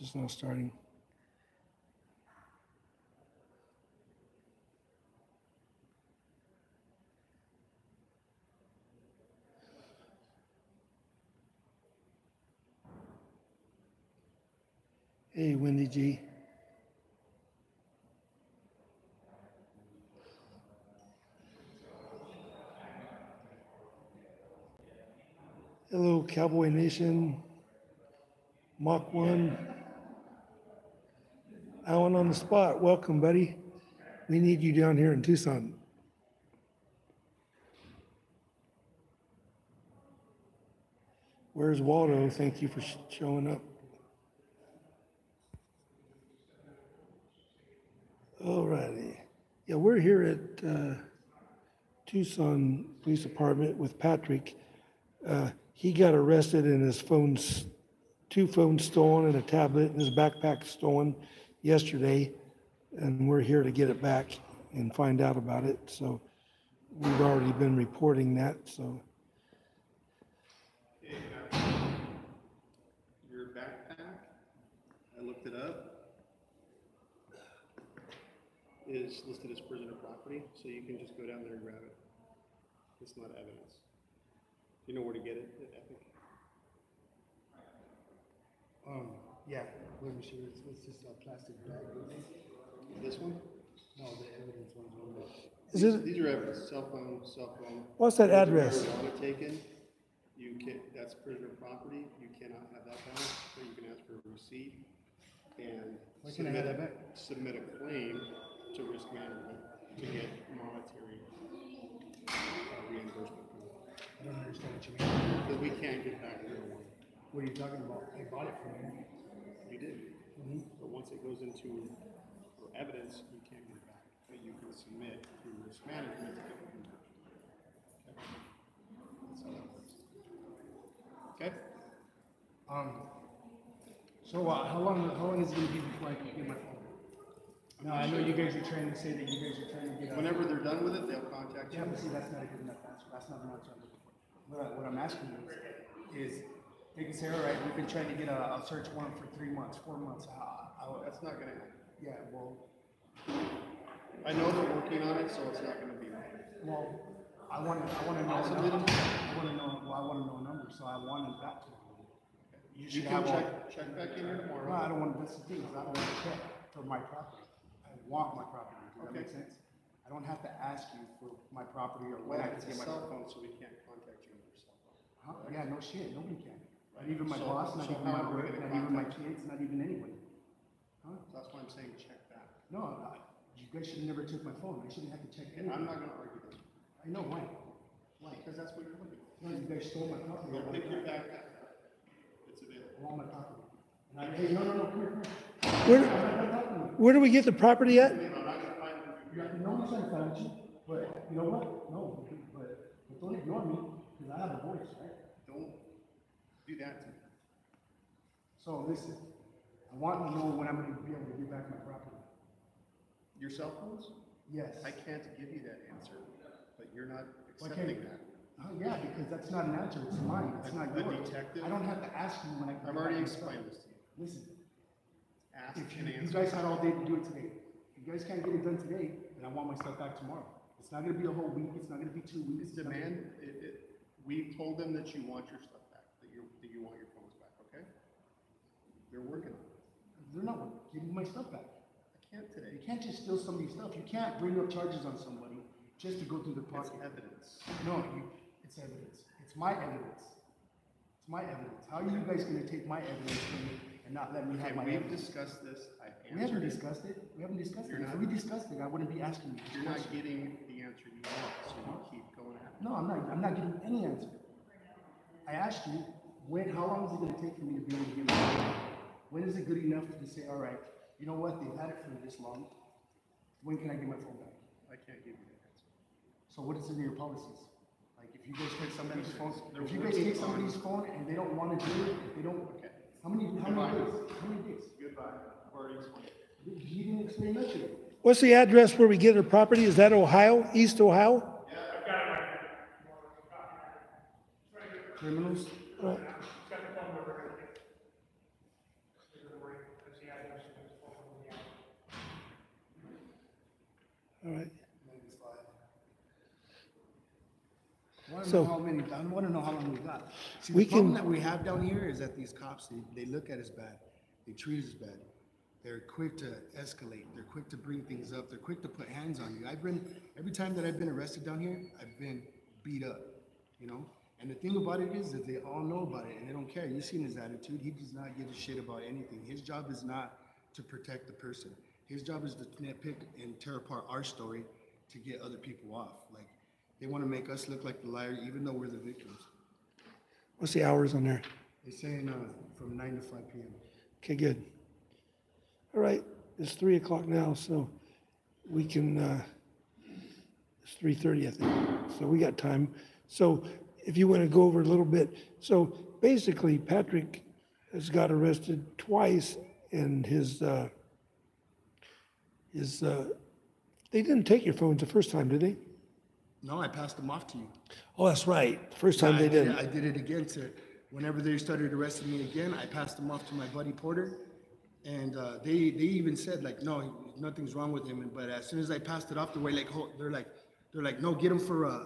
just now starting. Hey, Wendy G. Hello, Cowboy Nation. Mach 1. Alan on the spot. Welcome, buddy. We need you down here in Tucson. Where's Waldo? Thank you for showing up. Alrighty. Yeah, we're here at Tucson Police Department with Patrick. He got arrested and his phones, 2 phones stolen and a tablet and his backpack stolen yesterday. And we're here to get it back and find out about it. So we've already been reporting that, so. Your backpack, I looked it up, is listed as prisoner property, so you can just go down there and grab it. It's not evidence. Do you know where to get it at Epic? Yeah, let me show you. It's just a plastic bag. This one? No, the evidence one's on there. Is it, These are evidence, cell phone. what's that address? Marijuana taken, you can, that's prisoner property, you cannot have that back, but you can ask for a receipt and Why can't I have that back? submit a claim to risk management to get monetary reimbursement. I don't understand what you mean. Because we can't get back the one. What are you talking about? I bought it from you. You did. But once it goes into for evidence, you can't get it back. But you can submit through risk management to get reimbursement. Okay? That's how that works. Okay? So how long is it going to be before I can get my phone? No, I know you guys are trying to say that you guys are trying to get. Whenever they're done with it, they'll contact you. Yeah, but see, that's not a good enough answer. That's not an answer I'm looking for. What I'm asking you is they can say, all right, we've been trying to get a search warrant for 3 months, 4 months. That's not gonna happen. Yeah, well, I know they're working on it, so it's not gonna be right. well, I want to know a number. I want to know a number, so I want it back to you. You You should can have check back in here No, tomorrow. I don't want, that's the thing, is I don't want to check for my property. I want my property, does that make Okay. sense? I don't have to ask you for my property or Well, when I it's can a get my. cell phone, so we can't contact you on your cell phone. Huh? Yeah, no shit, nobody can. Not even my So- boss, not so even how my are we work, gonna not even my contact kids, not even anybody. Huh? So that's why I'm saying check back. No, you guys should have never took my phone, I shouldn't have to check And I'm anything. not gonna argue that. I know, why? Why? Because that's what you're looking for. No, you guys stole my property. I Go want pick it your back. backpack up. It's available. I want my property. And I, hey, no, come here. Where do we get the property at? No one's trying to find you, but you know what? No, but don't ignore me, because I have a voice, right? Don't do that to me. So listen, I want to know when I'm going to be able to get back my property. Your cell phones? Yes. I can't give you that answer, but you're not Why accepting can't- that. Yeah, because that's not an answer, it's mine, it's not The yours. detective- I don't have to ask you when I can. I've get already back my explained stuff. this to you. Listen, Ask if and you answer. guys had all day to do it today, if you guys can't get it done today, then I want my stuff back tomorrow. It's not going to be a whole week, it's not going to be 2 weeks. It's demand, we told them that you want your stuff back, that you want your phones back, okay? They're working on it. They're not giving my stuff back. I can't today. You can't just steal somebody's stuff. You can't bring up charges on somebody just to go through the It's pocket. evidence. No, it's evidence. It's my evidence. It's my evidence. How are you guys going to take my evidence from me and not let me have Okay, my we've evidence? discussed this, I've We haven't answered it. discussed it. We haven't discussed it. You're If not- we discussed it, I wouldn't be asking you. this You're not question. getting the answer you want, so you keep going at it. No, I'm not getting any answer. I asked you, how long is it going to take for me to be able to get my phone? When is it good enough to say, all right, you know what, they've had it for this long. When can I get my phone back? I can't give you that answer. So what is in your policies? Like if you guys take somebody's phone, They're if you guys working take somebody's on- phone and they don't want to do it, if they don't, Okay. how many days? How many days? Goodbye. I've already explained. You didn't explain that to me. What's the address where we get our property? Is that Ohio, East Ohio? Criminals? So I want to know how long we got. See, we the problem can- that we have down here is that these cops, they look at us bad. They treat us bad. They're quick to escalate. They're quick to bring things up. They're quick to put hands on you. Every time that I've been arrested down here, I've been beat up, you know? And the thing about it is that they all know about it and they don't care. You've seen his attitude. He does not give a shit about anything. His job is not to protect the person. His job is to nitpick and tear apart our story to get other people off. Like, they want to make us look like the liar, even though we're the victims. what's the hours on there? They're saying from 9 to 5 p.m. Okay, good. All right, it's 3 o'clock now, so we can, it's 3:30, I think. So we got time. So if you want to go over a little bit. So basically, Patrick has got arrested twice and they didn't take your phones the first time, did they? No, I passed them off to you. Oh, that's right. First time they didn't. I did it again. Whenever they started arresting me again, I passed them off to my buddy Porter. And they even said, like, no, nothing's wrong with him. But as soon as I passed it off, they're like, no, get him for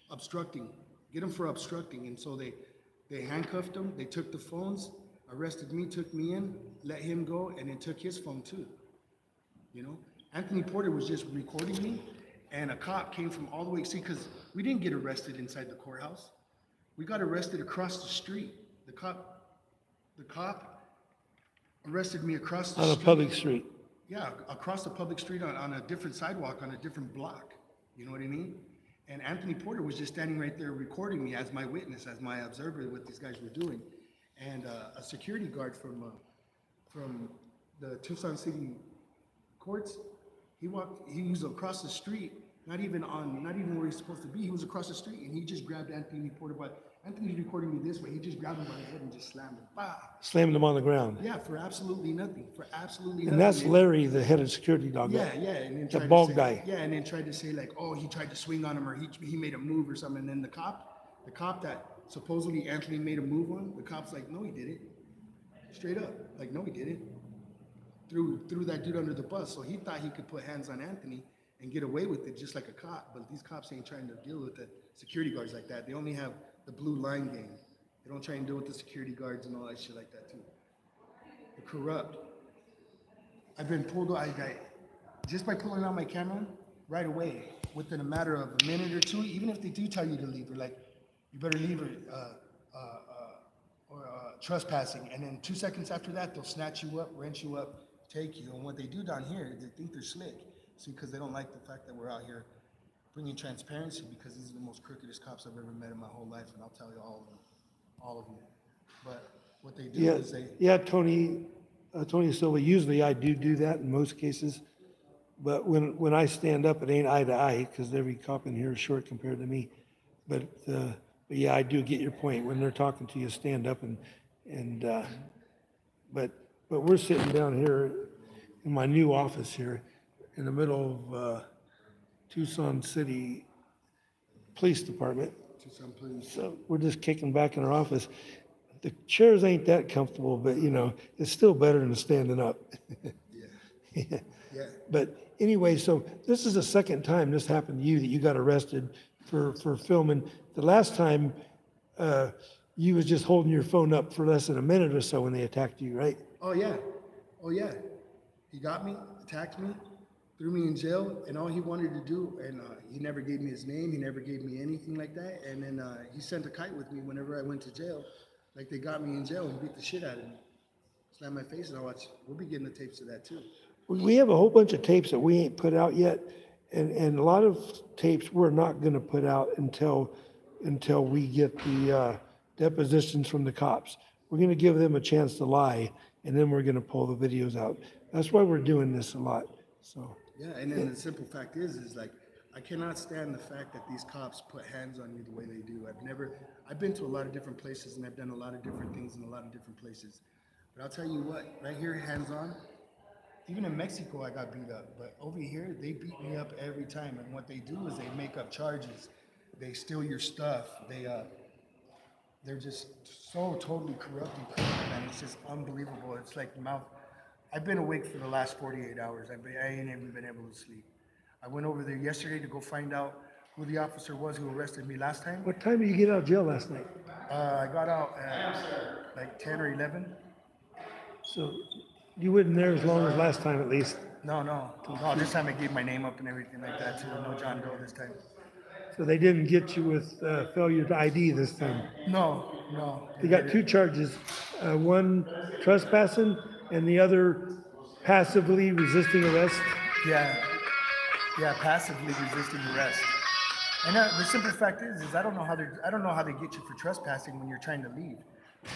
obstructing. Get him for obstructing. And so they handcuffed him. They took the phones, arrested me, took me in, let him go, and then took his phone too. You know, Anthony Porter was just recording me, and a cop came from all the way. See, because we didn't get arrested inside the courthouse. We got arrested across the street. The cop arrested me across the On a street. public street. Yeah, across the public street on a different sidewalk, on a different block. You know what I mean? And Anthony Porter was just standing right there recording me as my witness, as my observer, what these guys were doing. And a security guard from the Tucson City courts, he was across the street, not even where he's supposed to be. He was across the street, and he just grabbed Anthony Porter Anthony's recording me this way. He just grabbed him by the head and just slammed him. Bah! Slammed him on the ground. Yeah, for absolutely nothing. And that's Larry, the head of security dog. Yeah, yeah. And then The tried to bald say- guy. Yeah, and then tried to say like, oh, he tried to swing on him or he made a move or something. And then the cop that supposedly Anthony made a move on, the cop's like, no, he didn't. Straight up, like, no, he didn't. Threw that dude under the bus. So he thought he could put hands on Anthony and get away with it just like a cop. But these cops ain't trying to deal with the security guards like that. They only have the blue line gang. They don't try and deal with the security guards and all that shit like that too. They're corrupt. I've been pulled out, just by pulling out my camera right away, within a matter of a minute or two, even if they do tell you to leave, they're like, you better leave or trespassing. And then 2 seconds after that, they'll snatch you up, wrench you up, take you. And what they do down here, they think they're slick. See, because they don't like the fact that we're out here bringing transparency, because these are the most crookedest cops I've ever met in my whole life, and I'll tell you all of them. But what they do is Tony Silva, usually I do that in most cases. But when I stand up, it ain't eye to eye, because every cop in here is short compared to me. But yeah, I do get your point. When they're talking to you, stand up but we're sitting down here in my new office here in the middle of Tucson City Police Department. Tucson Police. So we're just kicking back in our office. The chairs ain't that comfortable, but it's still better than standing up. Yeah. Yeah. But anyway, so this is the second time this happened to you, that you got arrested for filming. The last time you was just holding your phone up for less than a minute or so when they attacked you, right? Oh yeah. He got me, attacked me, threw me in jail, and all he wanted to do, and he never gave me his name, he never gave me anything like that, and then he sent a kite with me whenever I went to jail, like they got me in jail and beat the shit out of me. Slammed my face, and I watched. We'll be getting the tapes of that too. We have a whole bunch of tapes that we ain't put out yet, and a lot of tapes we're not going to put out until we get the depositions from the cops. We're going to give them a chance to lie, and then we're going to pull the videos out. That's why we're doing this a lot. So. Yeah, and then the simple fact is like, I cannot stand the fact that these cops put hands on you the way they do. I've been to a lot of different places, and I've done a lot of different things in a lot of different places. But I'll tell you what, right here, hands on, even in Mexico, I got beat up. But over here, they beat me up every time. And what they do is they make up charges. They steal your stuff. They're just so totally corrupt and crooked, man. It's just unbelievable. It's like I've been awake for the last 48 hours. I ain't even been able to sleep. I went over there yesterday to go find out who the officer was who arrested me last time. What time did you get out of jail last night? I got out at like 10 or 11. So you weren't there as long as last time, at least. No, this time I gave my name up and everything like that too. No John Doe this time. So they didn't get you with failure to ID this time. No. You got two charges, one trespassing and the other passively resisting arrest. Yeah, passively resisting arrest. And the simple fact is I don't know how they get you for trespassing when you're trying to leave.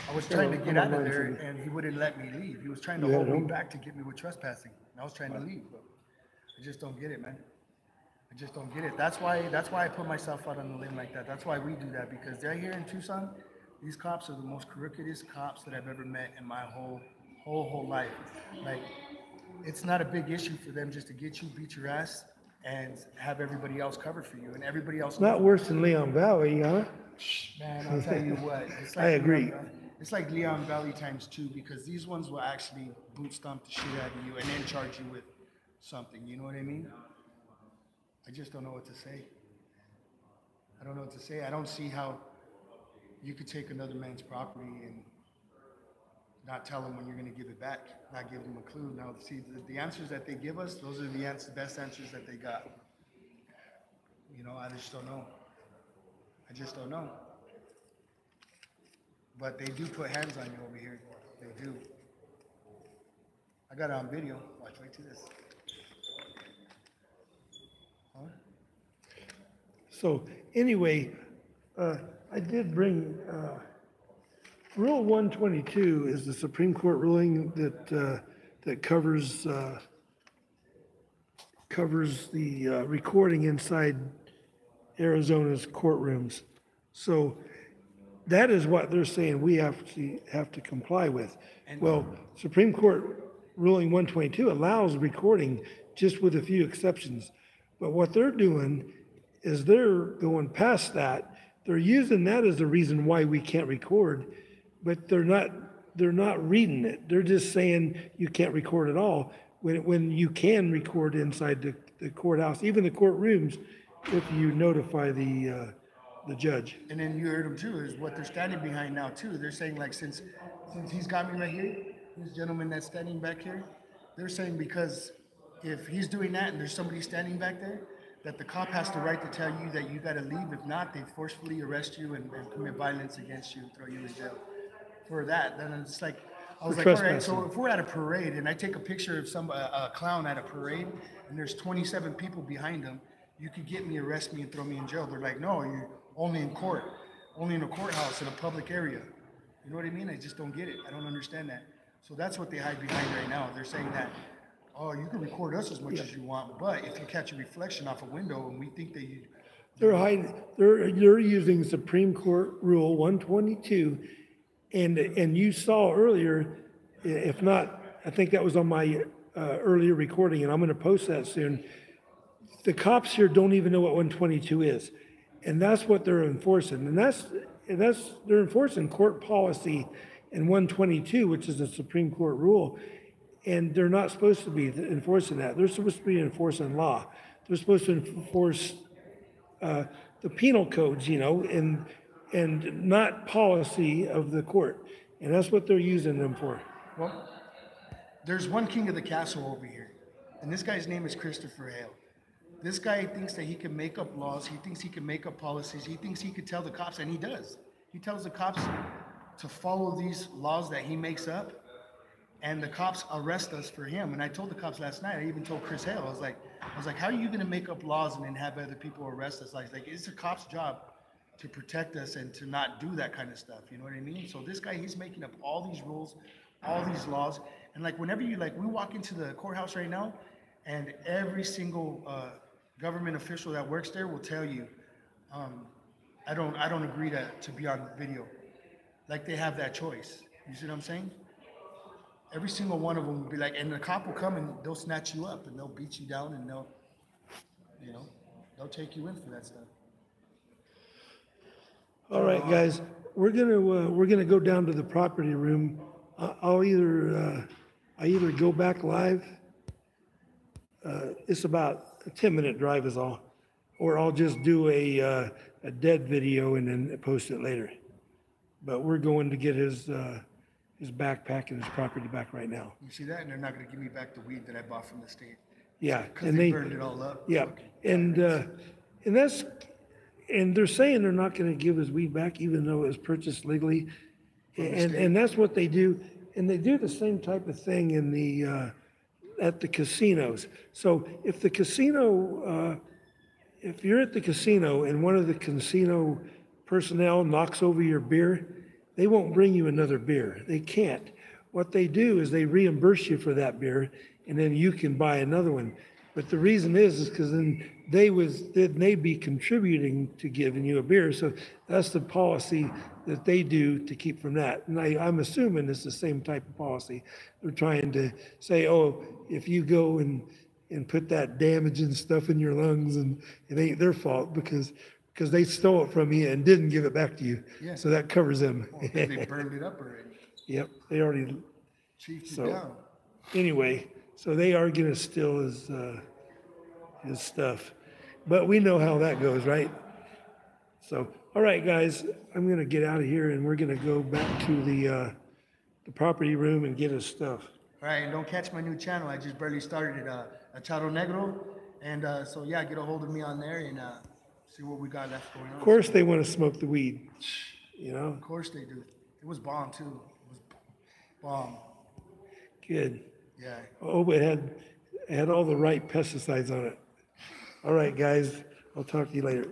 I was trying to get out of there and he wouldn't let me leave. He was trying to hold me back to get me with trespassing. And I was trying to leave. I just don't get it, man. I just don't get it. That's why I put myself out on the limb like that. That's why we do that, because they're here in Tucson. These cops are the most crookedest cops that I've ever met in my whole life. Like, it's not a big issue for them just to get you, beat your ass, and have everybody else covered for you, and everybody else. Not worse than Leon Valley, huh? Man, I'll tell you what. It's like I agree. It's like Leon Valley times 2, because these ones will actually boot stomp the shit out of you and then charge you with something. You know what I mean? I just don't know what to say. I don't know what to say. I don't see how you could take another man's property and not tell him when you're going to give it back, not give them a clue. Now, see, the answers that they give us, those are the best answers that they got. You know, I just don't know. I just don't know. But they do put hands on you over here. They do. I got it on video. Watch right to this. Huh? So anyway, I did bring, Rule 122 is the Supreme Court ruling that covers the recording inside Arizona's courtrooms. So that is what they're saying we have to comply with. Well, Supreme Court ruling 122 allows recording just with a few exceptions. But what they're doing is they're going past that. They're using that as a reason why we can't record, but they're not reading it. They're just saying you can't record at all when you can record inside the courthouse, even the courtrooms, if you notify the judge. And then you heard them too, is what they're standing behind now too. They're saying, like, since he's got me right here, this gentleman that's standing back here, they're saying because if he's doing that and there's somebody standing back there, that the cop has the right to tell you that you got to leave. If not, they forcefully arrest you and commit violence against you and throw you in jail for that. Then it's like, I was like, all right, so if we're at a parade and I take a picture of a clown at a parade and there's 27 people behind him, you could get me, arrest me, and throw me in jail. They're like, no, you're only in court, only in a courthouse in a public area. You know what I mean? I just don't get it. I don't understand that. So that's what they hide behind right now. They're saying that, oh, you can record us as much as you want, but if you catch a reflection off a window and we think that you... They're using Supreme Court Rule 122, and you saw earlier, if not, I think that was on my earlier recording, and I'm going to post that soon. The cops here don't even know what 122 is, and that's what they're enforcing, and they're enforcing court policy in 122, which is a Supreme Court rule. And they're not supposed to be enforcing that. They're supposed to be enforcing law. They're supposed to enforce the penal codes, you know, and not policy of the court. And that's what they're using them for. Well, there's one king of the castle over here, and this guy's name is Christopher Hale. This guy thinks that he can make up laws. He thinks he can make up policies. He thinks he could tell the cops, and he does. He tells the cops to follow these laws that he makes up, and the cops arrest us for him. And I told the cops last night, I even told Chris Hale, I was like, how are you gonna make up laws and then have other people arrest us? Like it's a cop's job to protect us and to not do that kind of stuff. You know what I mean? So this guy, he's making up all these rules, all these laws. And like whenever we walk into the courthouse right now, and every single government official that works there will tell you, I don't agree to be on video. Like they have that choice. You see what I'm saying? Every single one of them will be like, and the cop will come and they'll snatch you up and they'll beat you down and they'll take you in for that stuff. All right, guys, we're gonna go down to the property room. I either go back live. It's about a 10-minute drive is all. or I'll just do a dead video and then post it later. But we're going to get his backpack and his property back right now. You see that? And they're not gonna give me back the weed that I bought from the state. Yeah, Because and they they, burned it all up. yeah, and that's, and they're saying they're not gonna give his weed back even though it was purchased legally. And that's what they do, and they do the same type of thing in the, at the casinos. So if the casino, if you're at the casino and one of the casino personnel knocks over your beer, they won't bring you another beer. They can't. What they do is they reimburse you for that beer, and then you can buy another one. But the reason is because then they'd be contributing to giving you a beer. So that's the policy that they do to keep from that. And I'm assuming it's the same type of policy. They're trying to say, oh, if you go and put that damaging stuff in your lungs, and it ain't their fault because they stole it from you and didn't give it back to you. Yeah. So that covers them. Well, 'cause they burned it up already. Yep, they already, Chiefed it So- down. anyway, so they are gonna steal his stuff. But we know how that goes, right? So, all right, guys, I'm gonna get out of here and we're gonna go back to the property room and get his stuff. All right, and don't catch my new channel. I just barely started it, Acharo Negro. And so, yeah, get a hold of me on there and see what we got left going on. Of course, they wanna smoke the weed, you know? Of course they do. It was bomb, too. It was bomb. Good. Yeah. Oh, but it had all the right pesticides on it. All right, guys, I'll talk to you later.